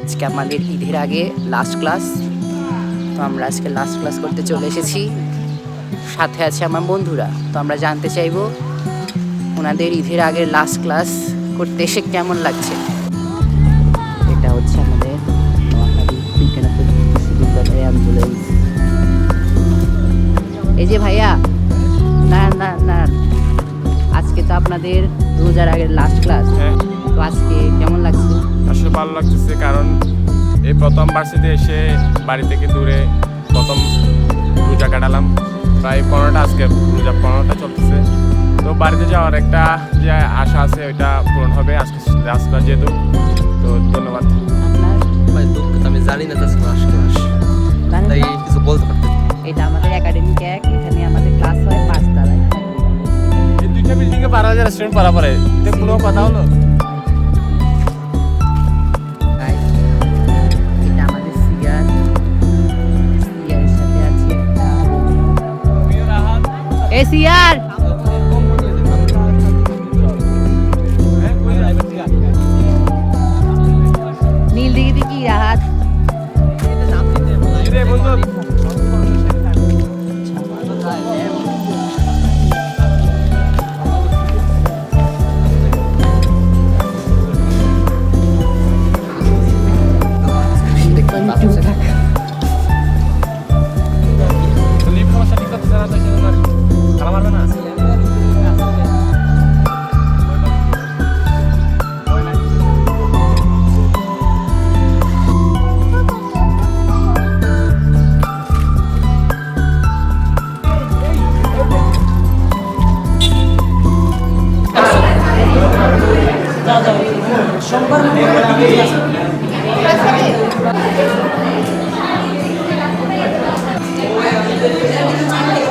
আজকে আমাদের ঈদের আগে লাস্ট ক্লাস, তো আমরা আজকে লাস্ট ক্লাস করতে চলে এসেছি। সাথে আছে আমার বন্ধুরা, তো আমরা জানতে চাইবো ওনাদের ঈদের আগে লাস্ট ক্লাস করতে এসে কেমন লাগছে। এটা হচ্ছে আমাদের নোয়াখালী বিজ্ঞান ও প্রযুক্তি বিশ্ববিদ্যালয়ের অ্যাম্বুলেন্স। এই যে ভাইয়া, না না না, আজকে তো আপনাদের রোজার আগের লাস্ট ক্লাস, তো আজকে কেমন লাগছে? আসলে ভালো লাগতেছে, কারণ এই প্রথম ভার্সিটিতে এসে বাড়ি থেকে দূরে প্রথম রোজা কাটালাম। প্রায় 15টা, আজকে রোজা 15টা চলতেছে। তো বাড়িতে যাওয়ার একটা যে আশা আছে ওইটা পূরণ হবে আজকে লাস্ট ক্লাস যেহেতু। তো ধন্যবাদ। ভাই দুঃখিত, আমি জানি না আজকে লাস্ট ক্লাস, তাই কিছু বলতে পারতেন। এটা আমাদের একাডেমিক এক, এখানে আমাদের ক্লাস হয় 5 তলায়। এই দুইটা বিল্ডিংয়ে 12,000 স্টুডেন্ট পড়া পড়ে, এটা কোনো কথা হলো? এটা আমাদের সিয়ার, সিয়ারের সাথে আছে একটা এ সিয়ার, নীল দিকে কি রাহাত।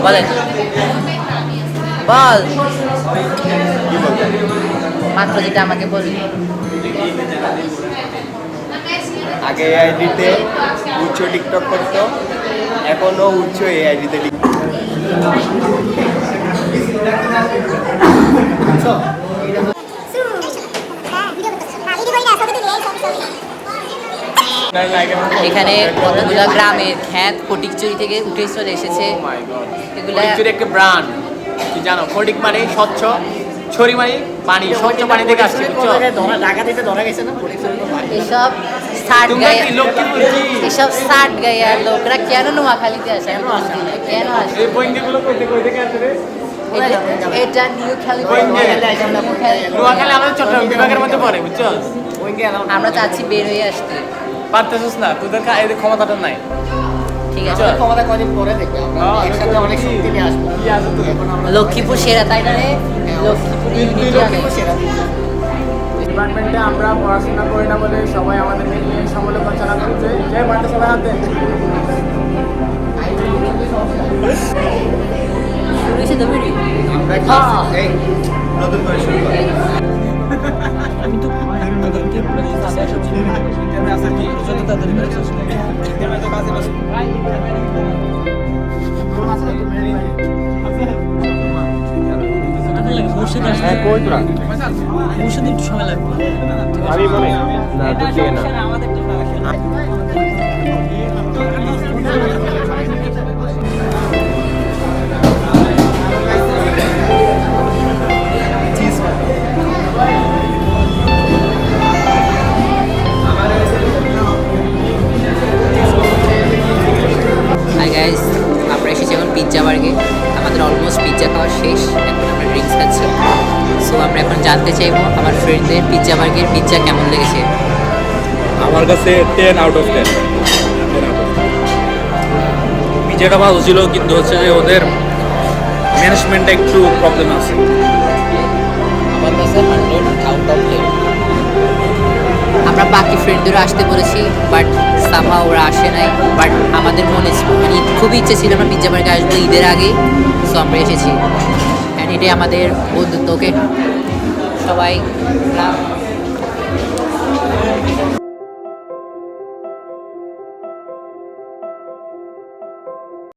বলেন, বল মাত্র যেটা আমাকে বললি। আগে এআইডিতে উচ্চ টিকটক করতো, এখনো উচ্চ এআইডিতে এখানে কতগুলো গ্রামের খ্যাত ফটিকচুরি থেকে উঠে চলে এসেছে। এগুলা ফটিকচুরি একটা ব্র্যান্ড, কি জানো? ফটিক মানে স্বচ্ছ, ছড়ি মানে পানি, স্বচ্ছ পানি থেকে আসছে, বুঝছো? এসব ষাট তোমরা গায়ে, কি লক্ষ্মীপুর কি? এসব ষাট গায়ের লোকরা কেন নোয়াখালীতে আসে? কেন আসে? এই বইগুলো কইতে কইতে আসে রে। এটা নিউ নোয়াখালী আমাদের চট্টগ্রাম বিভাগের মধ্যে পড়ে, বুঝছো? আমরা চাচ্ছি বের হয়ে আসতে। পারতেছিস না, তোদের এদের ক্ষমতাটা নাই। ঠিক আছে, ক্ষমতা কদিন পরে দেখবে আমরা একসাথে অনেক শক্তি নিয়ে আসবো। কি আছে তোদের? লক্ষ্মীপুর সেরা, তাই না রে? লক্ষ্মীপুর সেরা ডিপার্টমেন্টে আমরা পড়াশোনা করি না বলে সবাই আমাদেরকে নিয়ে সমালোচনা করছে। যে বাড়িতে সবাই হাত দেন। নতুন করে শুরু করি। আমি বলি না, দুঃখে না। হাই গাইস, আমরা এসেছি এখন পিৎজা বার্গে। আমাদের অলমোস্ট পিৎজা খাওয়া শেষ, এখন আমরা ড্রিঙ্কস খাচ্ছি। সো আমরা এখন জানতে চাইবো আমার ফ্রেন্ডদের পিৎজা বার্গের পিৎজা কেমন লেগেছে। আমার কাছে 10 আউট অফ 10। পিজাটা ভালো ছিল, কিন্তু হচ্ছে যে ওদের ম্যানেজমেন্টটা একটু প্রবলেম আছে। আমার কাছে 100 আউট অফ 10। আমরা বাকি ফ্রেন্ডদেরও আসতে বলেছি, বাট সামহাও ওরা আসে নাই। বাট আমাদের মনে মানে খুবই ইচ্ছে ছিল আমরা পিৎজা বার্গে আসবো ঈদের আগে, সো আমরা এসেছি। অ্যান্ড এটাই আমাদের বন্ধুত্বকে সবাই